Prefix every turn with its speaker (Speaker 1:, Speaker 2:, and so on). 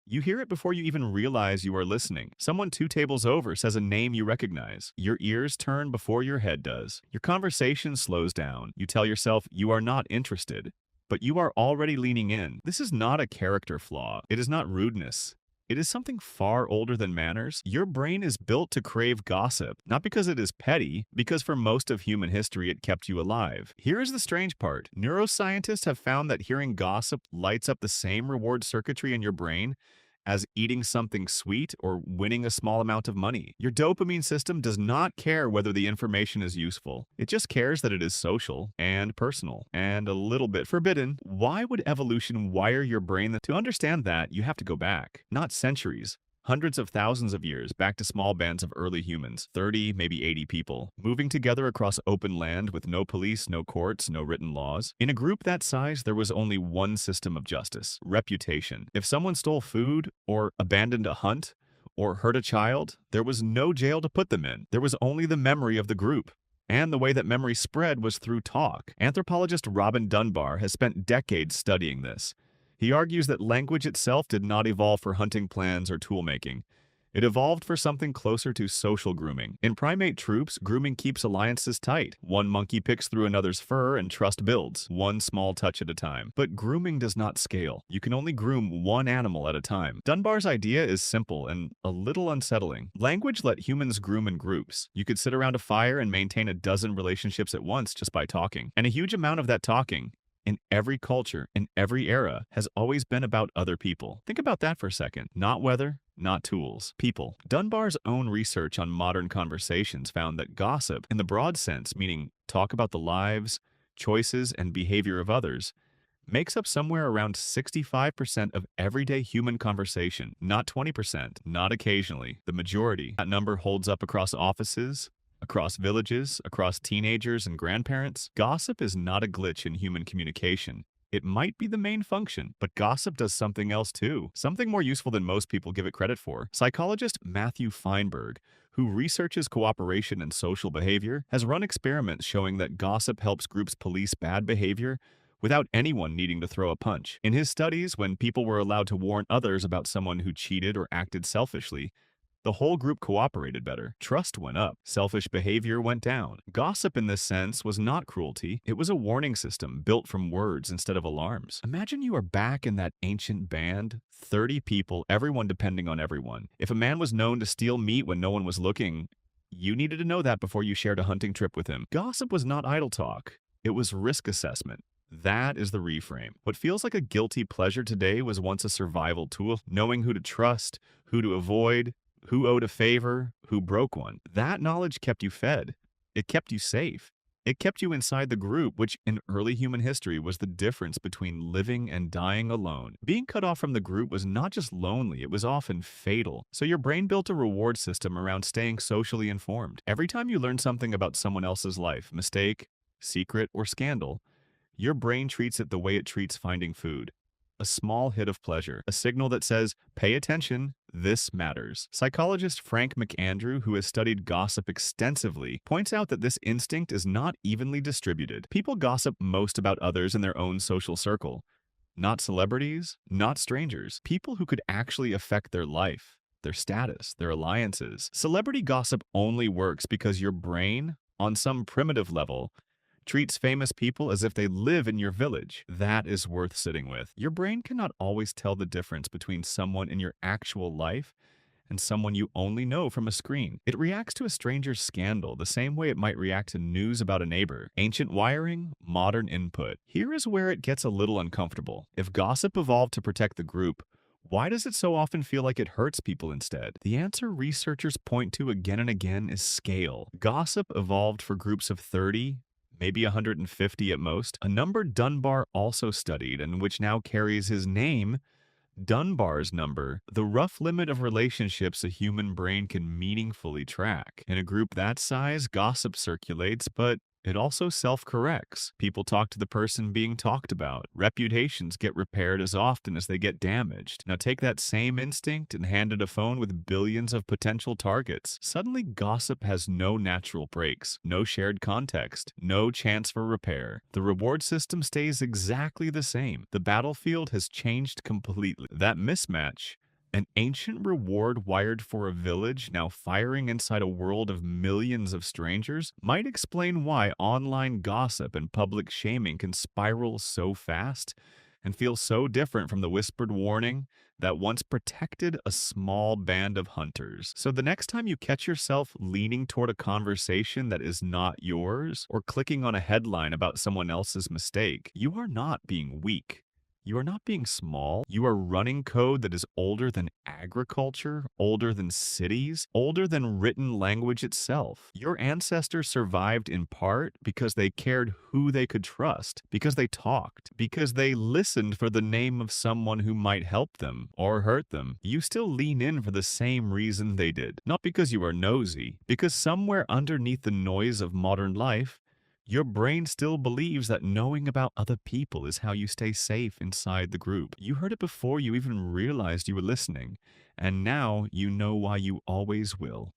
Speaker 1: You hear it before you even realize you are listening. Someone two tables over says a name you recognize. Your ears turn before your head does. Your conversation slows down. You tell yourself you are not interested, but you are already leaning in. This is not a character flaw. It is not rudeness. It is something far older than manners. Your brain is built to crave gossip, not because it is petty, because for most of human history it kept you alive. Here is the strange part. Neuroscientists have found that hearing gossip lights up the same reward circuitry in your brain as eating something sweet or winning a small amount of money. Your dopamine system does not care whether the information is useful. It just cares that it is social and personal and a little bit forbidden. Why would evolution wire your brain to understand that? You have to go back, not centuries, hundreds of thousands of years back to small bands of early humans, 30, maybe 80 people, moving together across open land with no police, no courts, no written laws. In a group that size, there was only one system of justice: reputation. If someone stole food, or abandoned a hunt, or hurt a child, there was no jail to put them in. There was only the memory of the group. And the way that memory spread was through talk. Anthropologist Robin Dunbar has spent decades studying this. He argues that language itself did not evolve for hunting plans or tool-making. It evolved for something closer to social grooming. In primate troops, grooming keeps alliances tight. One monkey picks through another's fur and trust builds, one small touch at a time. But grooming does not scale. You can only groom one animal at a time. Dunbar's idea is simple and a little unsettling. Language let humans groom in groups. You could sit around a fire and maintain a dozen relationships at once just by talking. And a huge amount of that talking, in every culture, in every era, has always been about other people. Think about that for a second. Not weather, not tools, people. Dunbar's own research on modern conversations found that gossip, in the broad sense, meaning talk about the lives, choices, and behavior of others, makes up somewhere around 65% of everyday human conversation, not 20%, not occasionally, the majority. That number holds up across offices, across villages, across teenagers and grandparents. Gossip is not a glitch in human communication. It might be the main function, but gossip does something else too, something more useful than most people give it credit for. Psychologist Matthew Feinberg, who researches cooperation and social behavior, has run experiments showing that gossip helps groups police bad behavior without anyone needing to throw a punch. In his studies, when people were allowed to warn others about someone who cheated or acted selfishly, the whole group cooperated better. Trust went up. Selfish behavior went down. Gossip in this sense was not cruelty. It was a warning system built from words instead of alarms. Imagine you are back in that ancient band, 30 people, everyone depending on everyone. If a man was known to steal meat when no one was looking, you needed to know that before you shared a hunting trip with him. Gossip was not idle talk. It was risk assessment. That is the reframe. What feels like a guilty pleasure today was once a survival tool, knowing who to trust, who to avoid, who owed a favor, who broke one. That knowledge kept you fed. It kept you safe. It kept you inside the group, which in early human history was the difference between living and dying alone. Being cut off from the group was not just lonely, it was often fatal. So your brain built a reward system around staying socially informed. Every time you learn something about someone else's life, mistake, secret, or scandal, your brain treats it the way it treats finding food: a small hit of pleasure, a signal that says, pay attention, this matters. Psychologist Frank McAndrew, who has studied gossip extensively, points out that this instinct is not evenly distributed. People gossip most about others in their own social circle. Not celebrities, not strangers, people who could actually affect their life, their status, their alliances. Celebrity gossip only works because your brain, on some primitive level, treats famous people as if they live in your village. That is worth sitting with. Your brain cannot always tell the difference between someone in your actual life and someone you only know from a screen. It reacts to a stranger's scandal the same way it might react to news about a neighbor. Ancient wiring, modern input. Here is where it gets a little uncomfortable. If gossip evolved to protect the group, why does it so often feel like it hurts people instead? The answer researchers point to again and again is scale. Gossip evolved for groups of 30, maybe 150 at most, a number Dunbar also studied and which now carries his name, Dunbar's number, the rough limit of relationships a human brain can meaningfully track. In a group that size, gossip circulates, but it also self-corrects. People talk to the person being talked about. Reputations get repaired as often as they get damaged. Now take that same instinct and hand it a phone with billions of potential targets. Suddenly, gossip has no natural breaks, no shared context, no chance for repair. The reward system stays exactly the same. The battlefield has changed completely. That mismatch, An ancient reward wired for a village now firing inside a world of millions of strangers might explain why online gossip and public shaming can spiral so fast and feel so different from the whispered warning that once protected a small band of hunters. So the next time you catch yourself leaning toward a conversation that is not yours or clicking on a headline about someone else's mistake, you are not being weak. You are not being small. You are running code that is older than agriculture, older than cities, older than written language itself. Your ancestors survived in part because they cared who they could trust, because they talked, because they listened for the name of someone who might help them or hurt them. You still lean in for the same reason they did. Not because you are nosy, because somewhere underneath the noise of modern life, your brain still believes that knowing about other people is how you stay safe inside the group. You heard it before you even realized you were listening, and now you know why you always will.